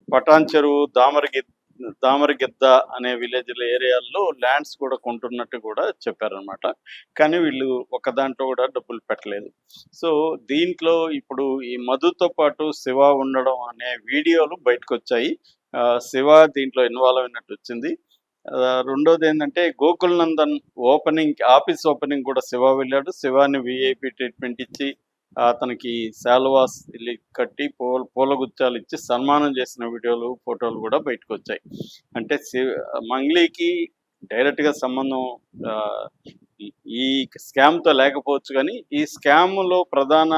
పటాన్ చెరువు, దామరగిద్ద అనే ఏరియాల్లో ల్యాండ్స్ కూడా కొంటున్నట్టు కూడా చెప్పారనమాట. కానీ వీళ్ళు ఒక దాంట్లో కూడా డబ్బులు పెట్టలేదు. సో, దీంట్లో ఇప్పుడు ఈ మధుతో పాటు శివ ఉండడం అనే వీడియోలు బయటకొచ్చాయి. శివ దీంట్లో ఇన్వాల్వ్ అయినట్టొచ్చింది. రెండోదేంటంటే గోకుల్ నందన్ ఆఫీస్ ఓపెనింగ్ కూడా శివ వెళ్ళాడు. శివాని వీఐపీ ట్రీట్మెంట్ ఇచ్చి అతనికి శాల్వాస్ కట్టి పూలగుచ్చాలు ఇచ్చి సన్మానం చేసిన వీడియోలు, ఫోటోలు కూడా బయటకొచ్చాయి. అంటే మంగ్లీకి డైరెక్ట్‌గా సంబంధం ఆహ్, ఈ ఈ స్కామ్‌తో లేకపోవచ్చు గానీ, ఈ స్కామ్‌లో ప్రధాన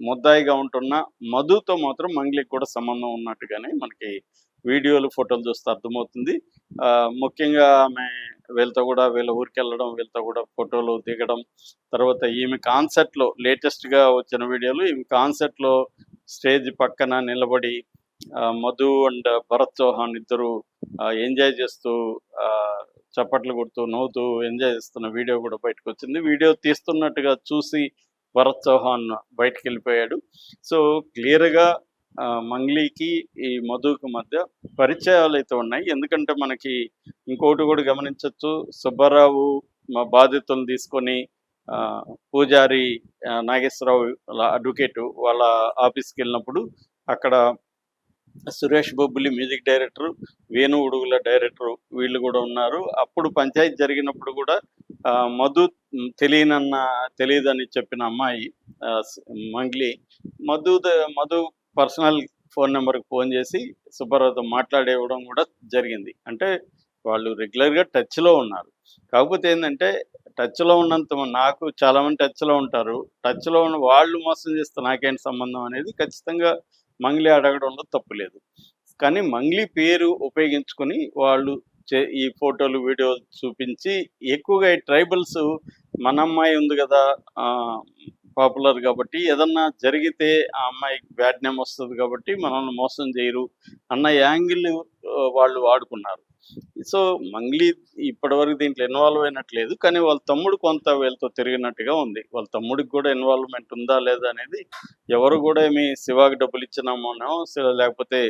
ముద్దాయిగా ఉంటున్న మధుతో మాత్రం మంగ్లీకి కూడా సంబంధం ఉన్నట్టుగానే మనకి వీడియోలు, ఫోటోలు చూస్తే అర్థమవుతుంది. ముఖ్యంగా ఆమె వీళ్ళ ఊరికెళ్ళడం, వీళ్ళతో కూడా ఫోటోలు దిగడం, తర్వాత ఈమె కాన్సర్ట్‌లో లేటెస్ట్‌గా వచ్చిన వీడియోలు ఈమె కాన్సర్ట్‌లో స్టేజ్ పక్కన నిలబడి మధు అండ్ భరత్ చౌహాన్ ఇద్దరు ఎంజాయ్ చేస్తూ చప్పట్లు కొడుతూ, నవ్వుతూ ఎంజాయ్ చేస్తున్న వీడియో కూడా బయటకొచ్చింది. వీడియో తీస్తున్నట్టుగా చూసి భరత్ చౌహాన్ బయటికెళ్ళిపోయాడు. సో, క్లియర్‌గా మంగ్లీకి, ఈ మధుకి మధ్య పరిచయాలైతే ఉన్నాయి. ఎందుకంటే మనకి ఇంకోటి కూడా గమనించొచ్చు. సుబ్బారావు బాధితులను తీసుకొని పూజారి నాగేశ్వరరావు అడ్వకేటు వాళ్ళ ఆఫీస్‌కెళ్ళినప్పుడు అక్కడ Suresh Bobbili music director, Venu Udugula director వీళ్ళు కూడా ఉన్నారు. అప్పుడు పంచాయతీ జరిగినప్పుడు కూడా మధు తెలియదని చెప్పిన అమ్మాయి మంగ్లీ మధు పర్సనల్ ఫోన్ నెంబర్‌కి ఫోన్ చేసి సుబ్బారావుతో మాట్లాడివ్వడం కూడా జరిగింది. అంటే వాళ్ళు రెగ్యులర్‌గా టచ్‌లో ఉన్నారు. కాకపోతే ఏందంటే టచ్‌లో ఉన్నంత నాకు చాలామంది టచ్‌లో ఉంటారు. టచ్‌లో ఉన్న వాళ్ళు మోసం చేస్తే నాకేంటి సంబంధం అనేది ఖచ్చితంగా మంగ్లీ అడగడంలో తప్పు లేదు. కానీ మంగ్లీ పేరు ఉపయోగించుకొని వాళ్ళు ఈ ఫోటోలు, వీడియోలు చూపించి ఎక్కువగా ఈ ట్రైబల్స్ మన అమ్మాయి ఉంది కదా పాపులర్ కాబట్టి ఏదన్నా జరిగితే ఆ అమ్మాయికి బ్యాడ్ నేమ్ వస్తుంది కాబట్టి మనల్ని మోసం చేయరు అన్న యాంగిల్ వాళ్ళు వాడుకున్నారు. సో, మంగ్లీ ఇప్పటివరకు దీంట్లో ఇన్వాల్వ్ అయినట్లేదు. కానీ వాళ్ళ తమ్ముడు కొంత వీళ్ళతో తిరిగినట్టుగా ఉంది. వాళ్ళ తమ్ముడికి కూడా ఇన్వాల్వ్‌మెంట్ ఉందా లేదా అనేది ఎవరు కూడా శివాకి డబ్బులు ఇచ్చినామనో, లేకపోతే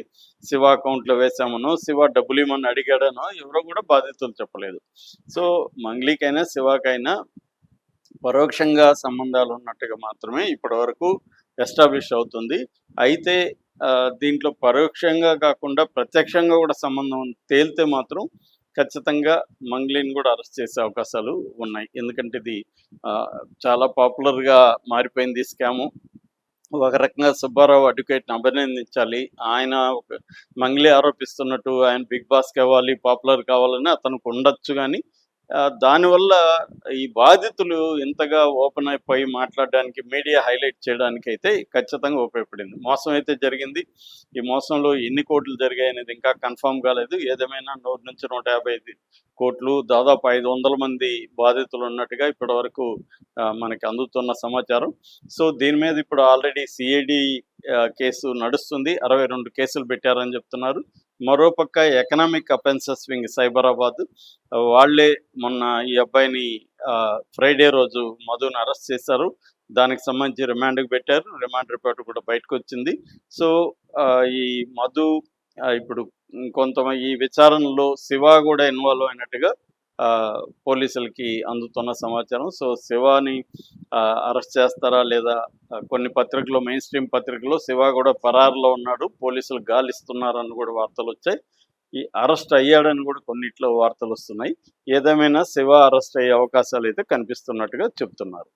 శివ అకౌంట్‌లో వేసామనో, శివ డబ్బులు ఇమ్మని అడిగాడనో ఎవరు కూడా బాధితులు చెప్పలేదు. సో, మంగ్లీకైనా, శివాకైనా పరోక్షంగా సంబంధాలు ఉన్నట్టుగా మాత్రమే ఇప్పటివరకు ఎస్టాబ్లిష్ అవుతుంది. అయితే దీంట్లో పరోక్షంగా కాకుండా ప్రత్యక్షంగా కూడా సంబంధం తేలితే మాత్రం ఖచ్చితంగా మంగ్లీని కూడా అరెస్ట్ చేసే అవకాశాలు ఉన్నాయి. ఎందుకంటే ఇది చాలా పాపులర్‌గా మారిపోయింది ఈ స్కాము. ఒక రకంగా సుబ్బారావు అడ్వకేట్‌ని అభినందించాలి. ఆయన మంగ్లీ ఆరోపిస్తున్నట్టు ఆయన బిగ్ బాస్‌కి అవ్వాలి, పాపులర్ కావాలని అతనికి ఉండొచ్చు గానీ దానివల్ల ఈ బాధితులు ఇంతగా ఓపెన్ అయిపోయి మాట్లాడడానికి, మీడియా హైలైట్ చేయడానికైతే ఖచ్చితంగా ఉపయోగపడింది. మోసం అయితే జరిగింది. ఈ మోసంలో ఎన్ని కోట్లు జరిగాయనేది ఇంకా కన్ఫర్మ్ కాలేదు. ఏదేమైనా 100-155 కోట్లు, దాదాపు 500 మంది బాధితులు ఉన్నట్టుగా ఇప్పటివరకు మనకి అందుతున్న సమాచారం. సో, దీని మీద ఇప్పుడు ఆల్రెడీ సిఐడి కేసు నడుస్తుంది. 62 కేసులు పెట్టారని చెప్తున్నారు. మరోపక్క ఎకనామిక్ అఫెన్సెస్ వింగ్ సైబరాబాద్ వాళ్ళే మొన్న ఈ అబ్బాయిని ఫ్రైడే రోజు మధుని అరెస్ట్ చేశారు. దానికి సంబంధించి రిమాండ్‌కి పెట్టారు. రిమాండ్ రిపోర్ట్ కూడా బయటకొచ్చింది. సో, ఈ మధు ఇప్పుడు ఈ విచారణలో శివ కూడా ఇన్వాల్వ్ అయినట్టుగా పోలీసులకి అందుతున్న సమాచారం. సో, శివాని అరెస్ట్ చేస్తారా లేదా? కొన్ని పత్రికల్లో, మెయిన్ స్ట్రీమ్ పత్రికల్లో శివ కూడా పరారులో ఉన్నాడు, పోలీసులు గాలిస్తున్నారని కూడా వార్తలొచ్చాయి. ఈ అరెస్ట్ అయ్యాడని కూడా కొన్నిట్లో వార్తలొస్తున్నాయి. ఏదేమైనా శివ అరెస్ట్ అయ్యే అవకాశాలైతే కనిపిస్తున్నట్టుగా చెప్తున్నారు.